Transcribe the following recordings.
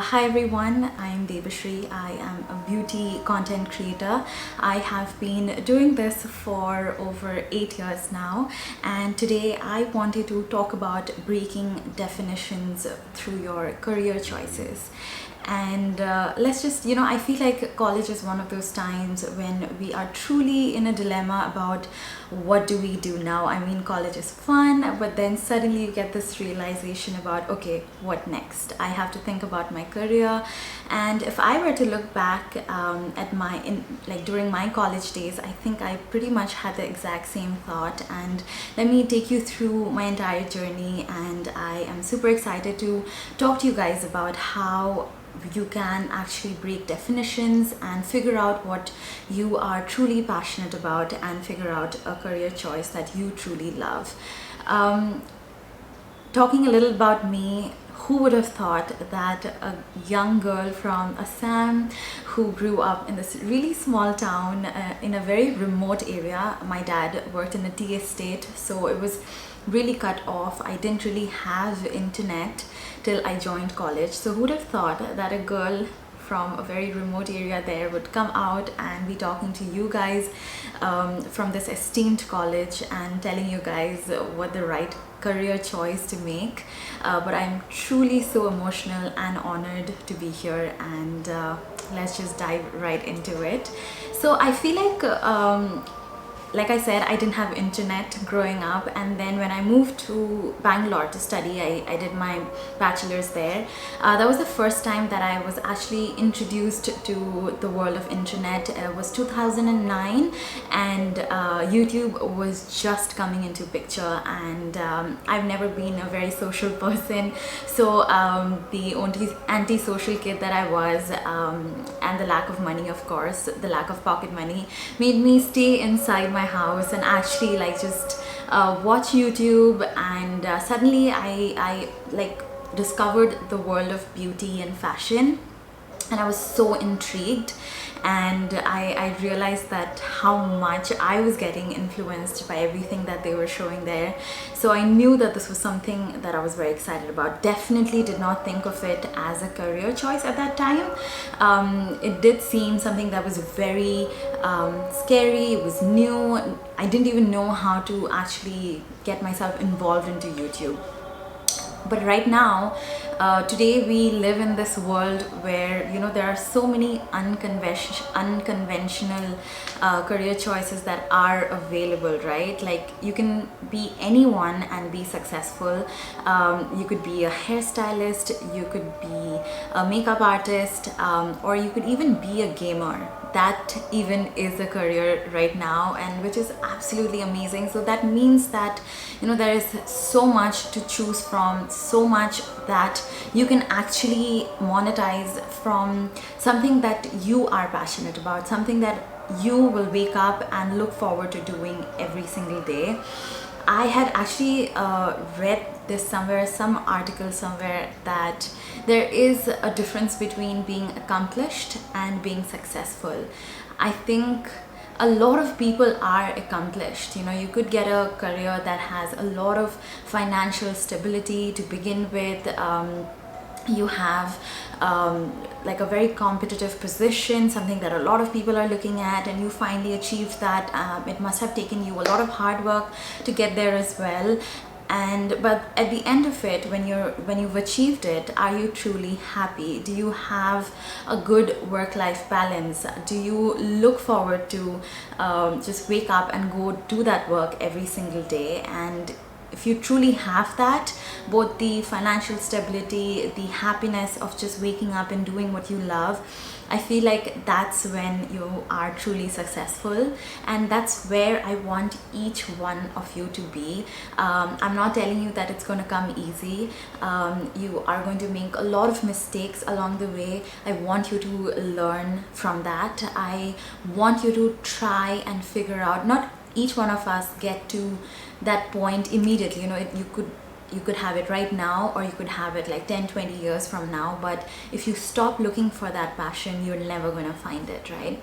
Hi everyone, I'm Debasree. I am a beauty content creator. I have been doing this for over 8 years now, and today I wanted to talk about breaking definitions through your career choices. And let's just, I feel like college is one of those times when we are truly in a dilemma about what do we do now. I mean, college is fun, but then suddenly you get this realization about, okay, what next? I have to think about my career. And if I were to look back at during my college days, I think I pretty much had the exact same thought. And let me take you through my entire journey, and I am super excited to talk to you guys about how you can actually break definitions and figure out what you are truly passionate about and figure out a career choice that you truly love. Talking a little about me, who would have thought that a young girl from Assam who grew up in this really small town in a very remote area. My dad worked in a tea estate, so it was really cut off. I didn't really have internet till I joined college. So who would have thought that a girl from a very remote area there would come out and be talking to you guys from this esteemed college and telling you guys what the right career choice to make. But I'm truly so emotional and honored to be here, and let's just dive right into it. So I feel like I said, I didn't have internet growing up, and then when I moved to Bangalore to study, I did my bachelor's there. That was the first time that I was actually introduced to the world of internet. It was 2009, and YouTube was just coming into picture, and I've never been a very social person. So the only anti-social kid that I was, and the lack of money, of course, the lack of pocket money, made me stay inside my house and actually just watch YouTube. And suddenly I discovered the world of beauty and fashion, and I was so intrigued, and I realized that how much I was getting influenced by everything that they were showing there. So I knew that this was something that I was very excited about. Definitely did not think of it as a career choice at that time. It did seem something that was very scary. It was new. I didn't even know how to actually get myself involved into YouTube. But right now, today we live in this world where there are so many unconventional career choices that are available, right? Like, you can be anyone and be successful. You could be a hairstylist, you could be a makeup artist, or you could even be a gamer. That even is a career right now, and which is absolutely amazing. So that means that there is so much to choose from, so much that you can actually monetize from something that you are passionate about, something that you will wake up and look forward to doing every single day. I had actually read this somewhere, some article somewhere, that there is a difference between being accomplished and being successful. I think a lot of people are accomplished. You could get a career that has a lot of financial stability to begin with. You have like a very competitive position, something that a lot of people are looking at, and you finally achieved that. It must have taken you a lot of hard work to get there as well. But at the end of it, when you've achieved it, are you truly happy? Do you have a good work-life balance? Do you look forward to just wake up and go do that work every single day? And if you truly have that, both the financial stability, the happiness of just waking up and doing what you love, I feel like that's when you are truly successful. And that's where I want each one of you to be. I'm not telling you that it's going to come easy. You are going to make a lot of mistakes along the way. I want you to learn from that. I want you to try and figure out, not each one of us get to that point immediately. You could have it right now, or you could have it like 10-20 years from now. But if you stop looking for that passion, you're never going to find it, right?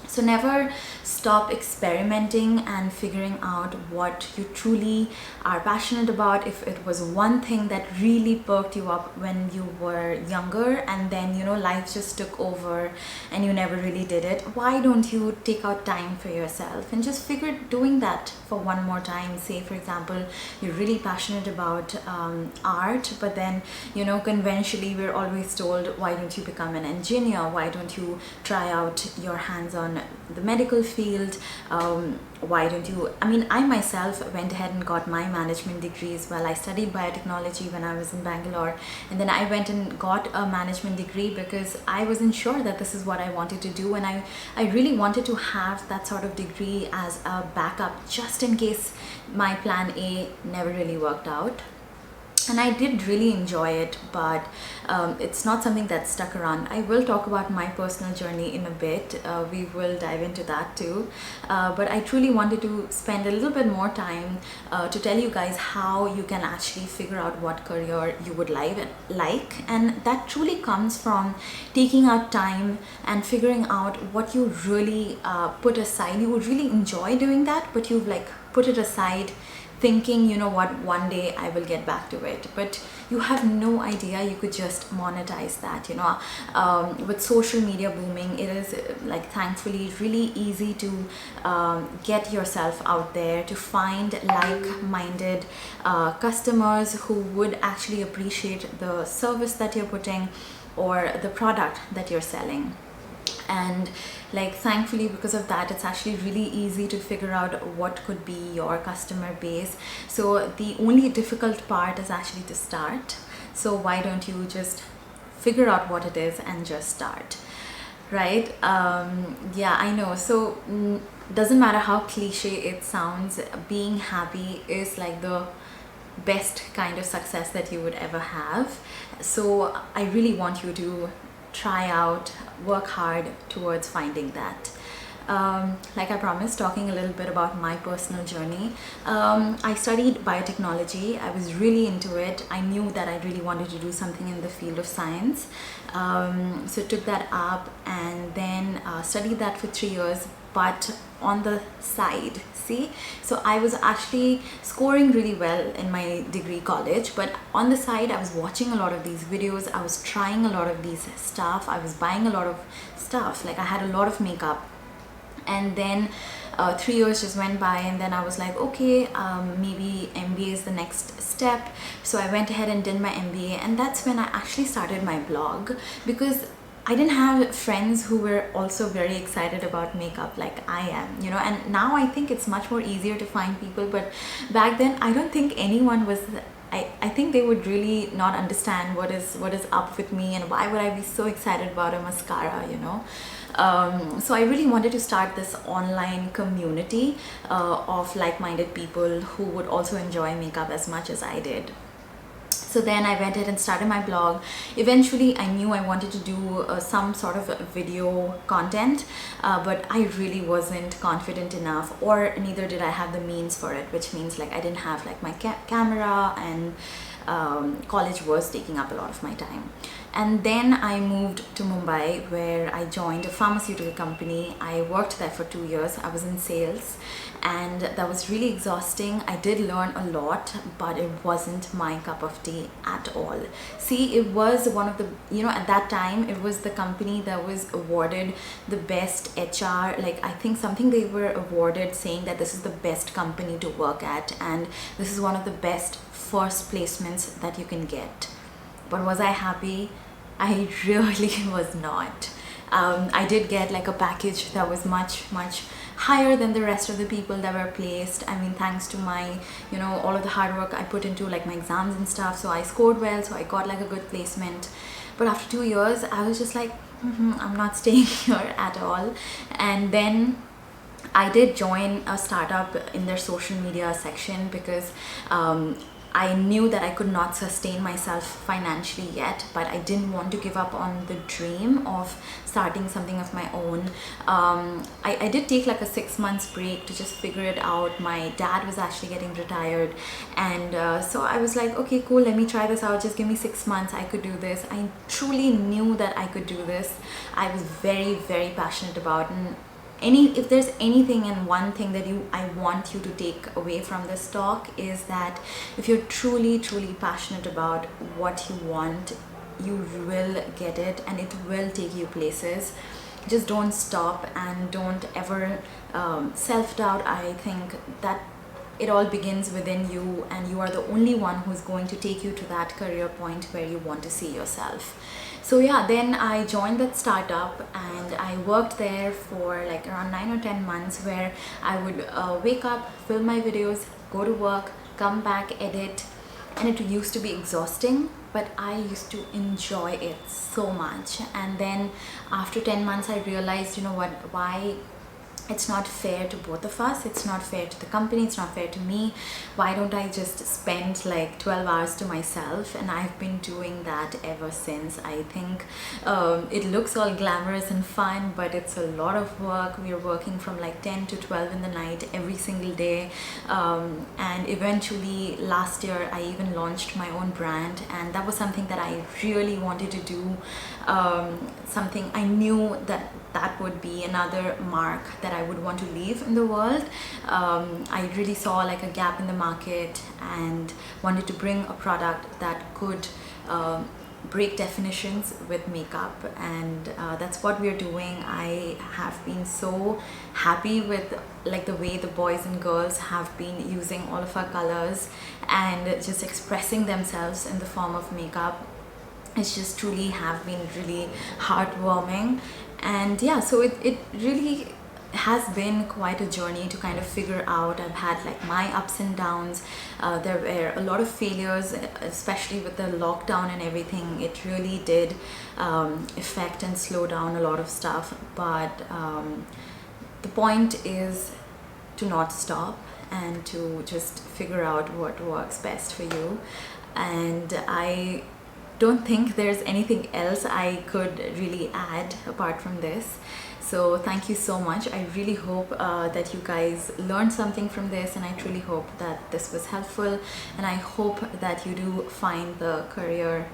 So never stop experimenting and figuring out what you truly are passionate about. If it was one thing that really perked you up when you were younger, and then life just took over and you never really did it, why don't you take out time for yourself and just figure doing that for one more time? Say for example, you're really passionate about art, but then conventionally we're always told, why don't you become an engineer, why don't you try out your hands on the medical field, why don't you, I myself went ahead and got my management degrees. Well, I studied biotechnology when I was in Bangalore, and then I went and got a management degree because I wasn't sure that this is what I wanted to do, and I really wanted to have that sort of degree as a backup just in case my plan A never really worked out. And I did really enjoy it, but it's not something that stuck around. I will talk about my personal journey in a bit. We will dive into that too. But I truly wanted to spend a little bit more time to tell you guys how you can actually figure out what career you would like. And that truly comes from taking out time and figuring out what you really put aside. You would really enjoy doing that, but you've put it aside, thinking, one day I will get back to it, but you have no idea you could just monetize that. With social media booming, it is thankfully really easy to get yourself out there, to find like-minded customers who would actually appreciate the service that you're putting or the product that you're selling. And thankfully, because of that, it's actually really easy to figure out what could be your customer base. So the only difficult part is actually to start. So why don't you just figure out what it is and just start, right? Yeah, I know. So doesn't matter how cliche it sounds, being happy is the best kind of success that you would ever have. So I really want you to try out, work hard towards finding that. Like I promised, talking a little bit about my personal journey. I studied biotechnology. I was really into it. I knew that I really wanted to do something in the field of science. So took that up and then studied that for 3 years, but on the side. So I was actually scoring really well in my degree college, but on the side I was watching a lot of these videos, I was trying a lot of these stuff, I was buying a lot of stuff, I had a lot of makeup. And then 3 years just went by, and then I was like, okay, maybe MBA is the next step. So I went ahead and did my MBA, and that's when I actually started my blog, because I didn't have friends who were also very excited about makeup like I am, and now I think it's much more easier to find people, but back then I don't think anyone was. I think they would really not understand what is up with me and why would I be so excited about a mascara, So I really wanted to start this online community of like-minded people who would also enjoy makeup as much as I did. So then I went ahead and started my blog. Eventually I knew I wanted to do some sort of video content, but I really wasn't confident enough, or neither did I have the means for it, which means I didn't have my camera, and college was taking up a lot of my time. And then I moved to Mumbai, where I joined a pharmaceutical company. I worked there for 2 years. I was in sales, and that was really exhausting. I did learn a lot, but it wasn't my cup of tea at all. See, it was one of the, at that time, it was the company that was awarded the best HR, I think something they were awarded saying that this is the best company to work at, and this is one of the best first placements that you can get. But was I happy? I really was not. I did get a package that was much higher than the rest of the people that were placed. Thanks to my all of the hard work I put into my exams and stuff, so I scored well, so I got a good placement. But after 2 years I was just I'm not staying here at all. And then I did join a startup in their social media section because I knew that I could not sustain myself financially yet, but I didn't want to give up on the dream of starting something of my own. I did take a 6 months break to just figure it out. My dad was actually getting retired, and so I was like, okay, cool, let me try this out. Just give me 6 months, I could do this. I truly knew that I could do this. I was very, very passionate about it. if there's anything and one thing that I want you to take away from this talk, is that if you're truly passionate about what you want, you will get it, and it will take you places. Just don't stop, and don't ever self-doubt. I think that it all begins within you, and you are the only one who's going to take you to that career point where you want to see yourself. So yeah, then I joined that startup, and I worked there for like around 9 or 10 months, where I would wake up, film my videos, go to work, come back, edit, and it used to be exhausting, but I used to enjoy it so much. And then after 10 months I realized, you know what, why it's not fair to both of us, it's not fair to the company, it's not fair to me. Why don't I just spend like 12 hours to myself? And I've been doing that ever since. I think it looks all glamorous and fun, but it's a lot of work. We're working from like 10 to 12 in the night every single day, and eventually last year I even launched my own brand, and that was something that I really wanted to do, something I knew that would be another mark that I would want to leave in the world. I really saw like a gap in the market and wanted to bring a product that could break definitions with makeup, and that's what we're doing. I have been so happy with like the way the boys and girls have been using all of our colors and just expressing themselves in the form of makeup. It's just truly have been really heartwarming. And yeah, so it really has been quite a journey to kind of figure out. I've had like my ups and downs. There were a lot of failures, especially with the lockdown and everything. It really did affect and slow down a lot of stuff, but the point is to not stop and to just figure out what works best for you. And I don't think there's anything else I could really add apart from this. So thank you so much. I really hope that you guys learned something from this, and I truly hope that this was helpful, and I hope that you do find the career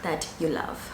that you love.